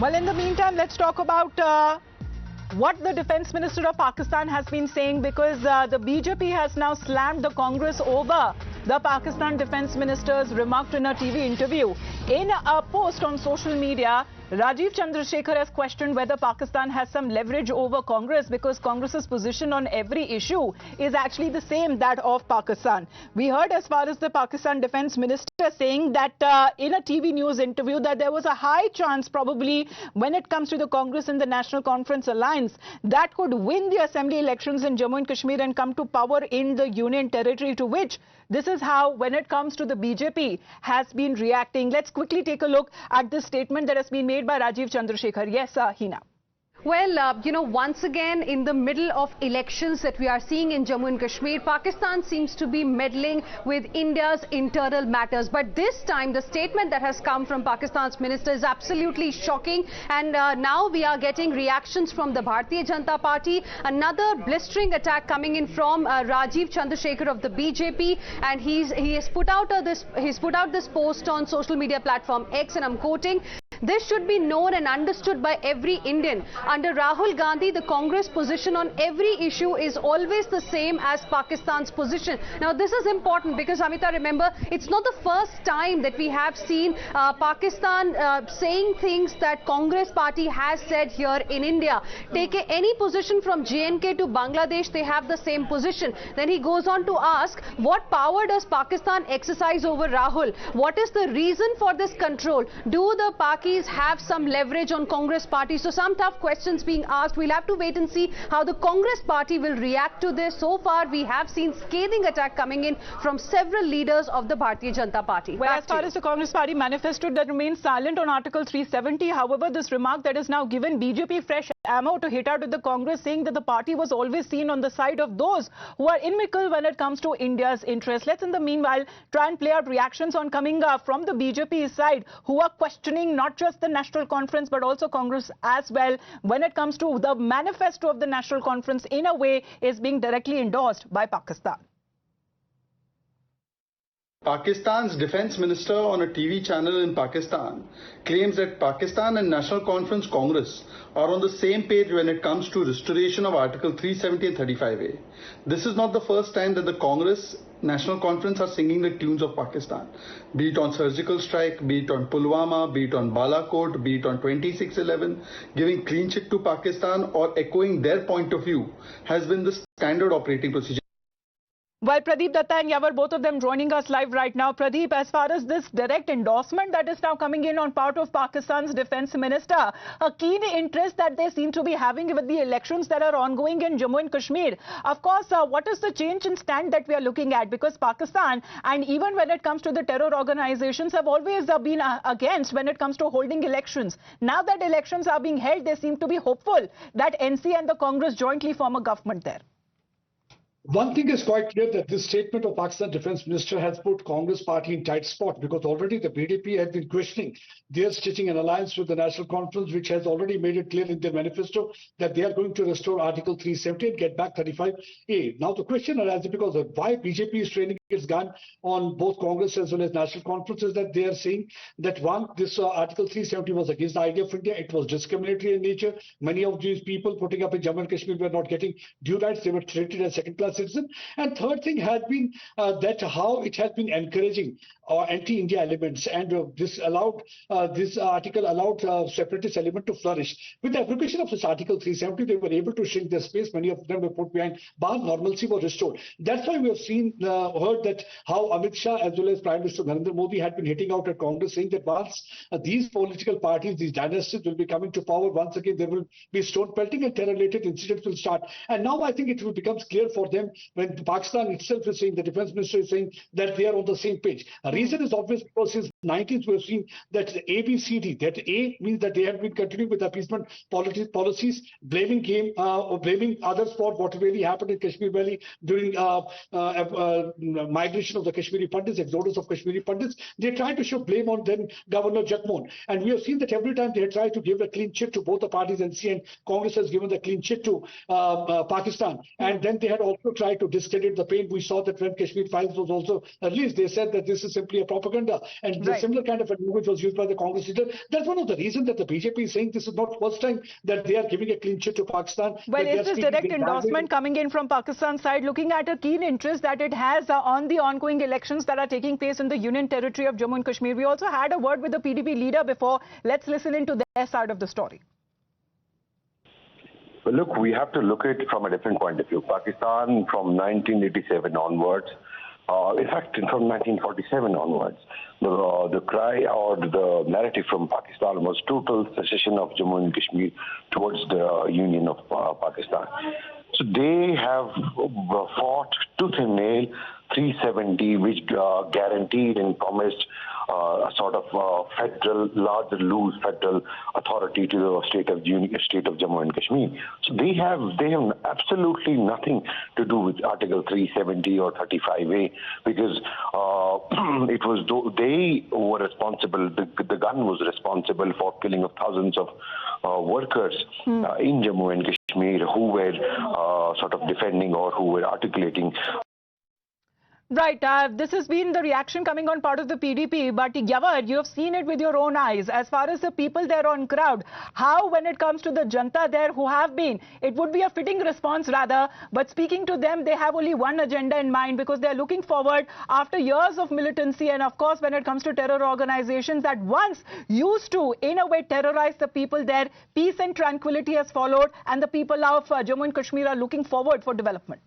Well, in the meantime, let's talk about what the Defence Minister of Pakistan has been saying, because the BJP has now slammed the Congress over the Pakistan Defence Minister's remark in a TV interview. In a post on social media, Rajeev Chandrashekhar has questioned whether Pakistan has some leverage over Congress, because Congress's position on every issue is actually the same that of Pakistan. We heard as far as the Pakistan Defence Minister saying that in a TV news interview that there was a high chance probably when it comes to the Congress and the National Conference Alliance that could win the assembly elections in Jammu and Kashmir and come to power in the Union Territory, to which this is how, when it comes to the BJP, has been reacting. Let's quickly take a look at this statement that has been made by Rajeev Chandrashekhar. Yes, Hina. Well, once again, in the middle of elections that we are seeing in Jammu and Kashmir, Pakistan seems to be meddling with India's internal matters. But this time, the statement that has come from Pakistan's minister is absolutely shocking. And now we are getting reactions from the Bharatiya Janata Party. Another blistering attack coming in from Rajeev Chandrashekhar of the BJP. And he has put out this post on social media platform X, and I'm quoting: "This should be known and understood by every Indian. Under Rahul Gandhi, the Congress position on every issue is always the same as Pakistan's position." Now, this is important because, Amita, remember, it's not the first time that we have seen Pakistan saying things that Congress party has said here in India. Take any position from JNK to Bangladesh, they have the same position. Then he goes on to ask, what power does Pakistan exercise over Rahul? What is the reason for this control? Do the Pakis have some leverage on Congress party? So some tough questions being asked. We'll have to wait and see how the Congress party will react to this. So far, we have seen scathing attack coming in from several leaders of the Bharatiya Janata Party. Well, as far as the Congress party manifesto that remains silent on Article 370, however, this remark that is now given BJP fresh ammo to hit out at the Congress, saying that the party was always seen on the side of those who are inimical when it comes to India's interests. Let's, in the meanwhile, try and play out reactions on coming from the BJP side, who are questioning not just the National Conference but also Congress as well when it comes to the manifesto of the National Conference. In a way, is being directly endorsed by Pakistan. Pakistan's defense minister on a TV channel in Pakistan claims that Pakistan and National Conference Congress are on the same page when it comes to restoration of Article 370 and 35A. This is not the first time that the Congress National Conference are singing the tunes of Pakistan, be it on surgical strike, be it on Pulwama, be it on Balakot, be it on 2611. Giving clean chit to Pakistan or echoing their point of view has been the standard operating procedure. Well, Pradeep Datta and Yavar, both of them joining us live right now. Pradeep, as far as this direct endorsement that is now coming in on part of Pakistan's defense minister, a keen interest that they seem to be having with the elections that are ongoing in Jammu and Kashmir. Of course, what is the change in stand that we are looking at? Because Pakistan, and even when it comes to the terror organizations, have always been against when it comes to holding elections. Now that elections are being held, they seem to be hopeful that NC and the Congress jointly form a government there. One thing is quite clear, that this statement of Pakistan Defence Minister has put Congress party in tight spot, because already the BDP has been questioning their stitching an alliance with the National Conference, which has already made it clear in their manifesto that they are going to restore Article 370 and get back 35A. Now the question arises because of why BJP is training its gun on both Congress as well as National Conference, is that they are saying that one, this Article 370 was against the idea of India. It was discriminatory in nature. Many of these people putting up in Jammu and Kashmir were not getting due rights. They were treated as second-class citizen. And third thing has been that how it has been encouraging anti-India elements, and this article allowed separatist element to flourish. With the application of this Article 370, they were able to shrink their space. Many of them were put behind bars. Normalcy was restored. That's why we have seen, heard that how Amit Shah as well as Prime Minister Narendra Modi had been hitting out at Congress, saying that once these political parties, these dynasties will be coming to power, once again there will be stone pelting and terror-related incidents will start. And now I think it will become clear for them when Pakistan itself is saying, the defense minister is saying that they are on the same page. A reason is obvious, because since 90s we have seen that ABCD, that A means that they have been continuing with appeasement policies, blaming others for what really happened in Kashmir Valley during migration of the Kashmiri Pandits, exodus of Kashmiri Pandits. They tried to show blame on then Governor Jagmohan. And we have seen that every time they had tried to give a clean chit to both the parties, NC and Congress has given the clean chit to Pakistan. And then they had also tried to discredit the pain. We saw that when Kashmir Files was also released, they said that this is simply a propaganda. And The similar kind of language was used by the Congress leader. That's one of the reasons that the BJP is saying this is not first time that they are giving a clean chit to Pakistan. Well, is this direct endorsement coming in from Pakistan's side, looking at a keen interest that it has on the ongoing elections that are taking place in the Union Territory of Jammu and Kashmir? We also had a word with the PDP leader before. Let's listen into their side of the story. Well, look, we have to look at it from a different point of view. Pakistan from 1987 onwards, in fact, from 1947 onwards, the cry or the narrative from Pakistan was total secession of Jammu and Kashmir towards the Union of Pakistan. So they have fought tooth and nail 370, which guaranteed and promised a sort of federal, larger loose federal authority to the state of Jammu and Kashmir. So they have absolutely nothing to do with Article 370 or 35A, because it was they were responsible. The gun was responsible for killing of thousands of workers in Jammu and Kashmir who were sort of defending or who were articulating. Right. This has been the reaction coming on part of the PDP. But Yawar, you have seen it with your own eyes. As far as the people there on crowd, how when it comes to the Janta there who have been, it would be a fitting response rather. But speaking to them, they have only one agenda in mind, because they are looking forward after years of militancy. And of course, when it comes to terror organizations that once used to, in a way, terrorize the people there, peace and tranquility has followed. And the people of Jammu and Kashmir are looking forward for development.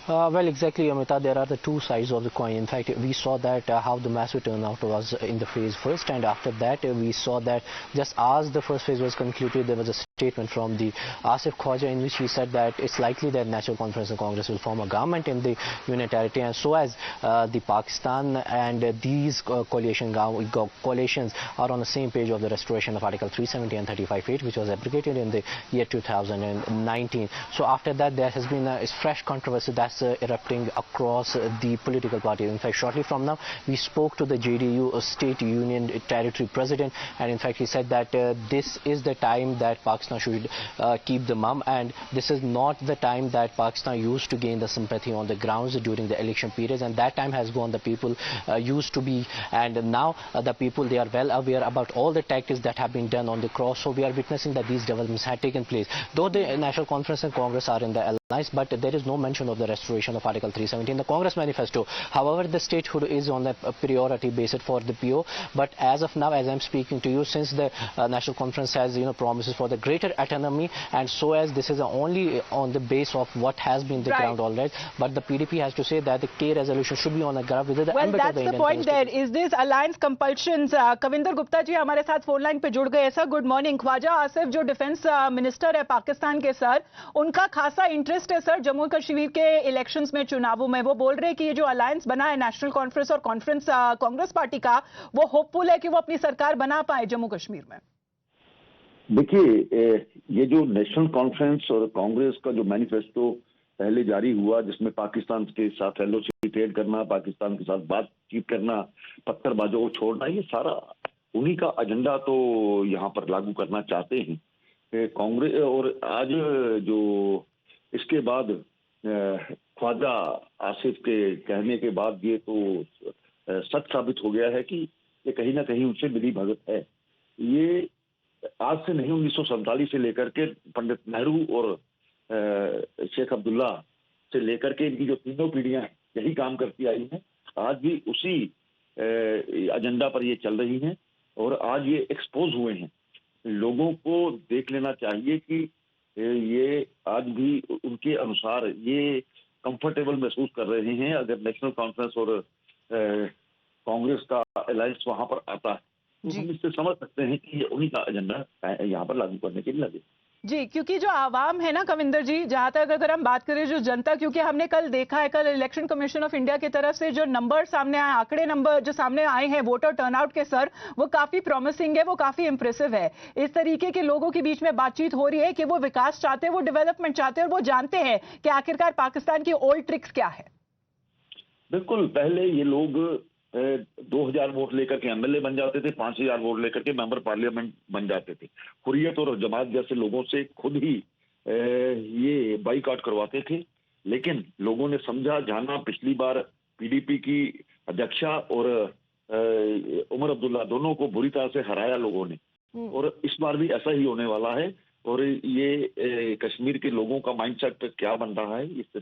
Well, exactly, Amita. There are the two sides of the coin. In fact, we saw that how the massive turnout was in the phase first, and after that we saw that just as the first phase was concluded, there was a statement from the Asif Khawaja in which he said that it's likely that National Conference and Congress will form a government in the Union Territory, and so as the Pakistan and these coalitions are on the same page of the restoration of Article 370 and 35.8, which was abrogated in the year 2019. So after that, there has been a fresh controversy that's erupting across the political parties. In fact, shortly from now, we spoke to the JDU State Union Territory President, and in fact, he said that this is the time that Pakistan should keep the mum, and this is not the time that Pakistan used to gain the sympathy on the grounds during the election periods, and that time has gone. The people used to be, and now the people, they are well aware about all the tactics that have been done on the cross. So we are witnessing that these developments had taken place. Though the National Conference and Congress are in the alliance, but there is no mention of the restoration of Article 370 in the Congress manifesto. However, the statehood is on a priority basis for the PO. But as of now, as I'm speaking to you, since the National Conference has promises for the greater autonomy, and so as this is only on the base of what has been the ground already, but the PDP has to say that the K resolution should be on the ground with the ambit of the Indian point there. Is this alliance compulsions? Kavinder Gupta जी हमारे साथ phone line पे जुड़ गए. Sir, good morning. Khawaja Asif जो defence minister है पाकिस्तान के, sir, उनका खासा इंटरेस्ट है सर जम्मू कश्मीर के इलेक्शंस में, चुनावों में. वो बोल रहे हैं कि ये जो अलायंस बना है नेशनल कॉन्फ्रेंस और कांग्रेस पार्टी का, वो होपफुल है कि वो अपनी सरकार बना पाए जम्मू कश्मीर में. देखिए, ये जो नेशनल कॉन्फ्रेंस और कांग्रेस का जो मैनिफेस्टो पहले जारी हुआ, जिसमें पाकिस्तान के साथ एलओसी ट्रेड करना, पाकिस्तान के साथ बातचीत करना, पत्थरबाजों को छोड़ना, ये सारा उन्हीं का एजेंडा तो यहाँ पर लागू करना चाहते हैं कांग्रेस. और आज जो इसके बाद ख्वाजा आसिफ के कहने के बाद ये तो सच साबित हो गया है कि ये कहीं ना कहीं उनसे मिली भगत है. ये आज से नहीं, 1947 से लेकर के पंडित नेहरू और शेख अब्दुल्ला से लेकर के इनकी जो तीनों पीढ़ियां यही काम करती आई हैं, आज भी उसी एजेंडा पर ये चल रही हैं और आज ये एक्सपोज हुए हैं. लोगों को देख लेना चाहिए कि ये आज भी उनके अनुसार ये कंफर्टेबल महसूस कर रहे हैं. अगर नेशनल कॉन्फ्रेंस और कांग्रेस का अलायंस वहां पर आता है, तो हम इससे समझ सकते हैं कि ये उन्हीं का एजेंडा यहाँ पर लागू करने के लिए लगे. जी, क्योंकि जो आवाम है ना कविंदर जी, जहां तक अगर हम बात करें जो जनता, क्योंकि हमने कल देखा है, कल इलेक्शन कमीशन ऑफ इंडिया की तरफ से जो नंबर सामने आए, आंकड़े नंबर जो सामने आए हैं वोटर टर्नआउट के, सर, वो काफी प्रॉमिसिंग है, वो काफी इंप्रेसिव है. इस तरीके के लोगों के बीच में बातचीत हो रही है कि वो विकास चाहते हैं, वो डेवलपमेंट चाहते हैं, और वो जानते हैं कि आखिरकार पाकिस्तान की ओल्ड ट्रिक्स क्या है. बिल्कुल, पहले ये लोग 2000 वोट लेकर के एमएलए बन जाते थे, 5000 वोट लेकर के मेंबर पार्लियामेंट बन जाते थे. हुर्रियत और जमात जैसे लोगों से खुद ही ये बाइकआउट करवाते थे. लेकिन लोगों ने समझा जाना, पिछली बार पीडीपी की अध्यक्षा और उमर अब्दुल्ला दोनों को बुरी तरह से हराया लोगों ने, और इस बार भी ऐसा ही होने वाला है। और ये कश्मीर के लोगों का माइंडसेट क्या बन रहा है इससे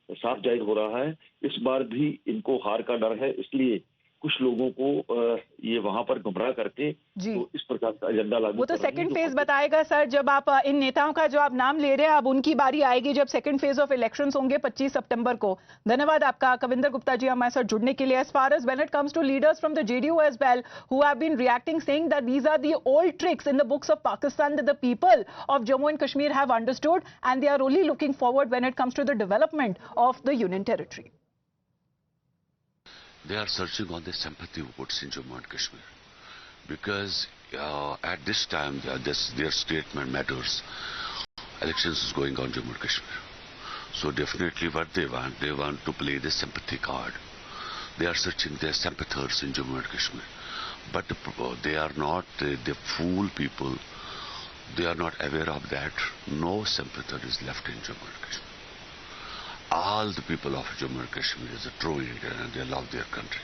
साफ जाहिर हो रहा है। इस बार भी इनको हार का डर है, इसलिए कुछ लोगों को ये वहां पर गुमराह करके तो इस प्रकार का एजेंडा लागू वो तो सेकंड फेज बताएगा सर। जब आप इन नेताओं का जो आप नाम ले रहे हैं, अब उनकी बारी आएगी जब सेकंड फेज ऑफ इलेक्शंस होंगे 25 सितंबर को। धन्यवाद आपका कविंदर गुप्ता जी हमारे साथ जुड़ने के लिए। As far as when it comes to leaders from the JDU as well who have been reacting saying that these are the old tricks in the books of Pakistan that the people of Jammu and Kashmir have understood and they are only looking forward when it comes to the development of the union territory. They are searching on the sympathy votes in Jammu and Kashmir because at this time their statement matters. Elections is going on Jammu and Kashmir. So definitely what they want to play the sympathy card. They are searching their sympathizers in Jammu and Kashmir. But they are not, the fool people, they are not aware of that. No sympathizer is left in Jammu and Kashmir. All the people of Jammu and Kashmir is a true Indian and they love their country.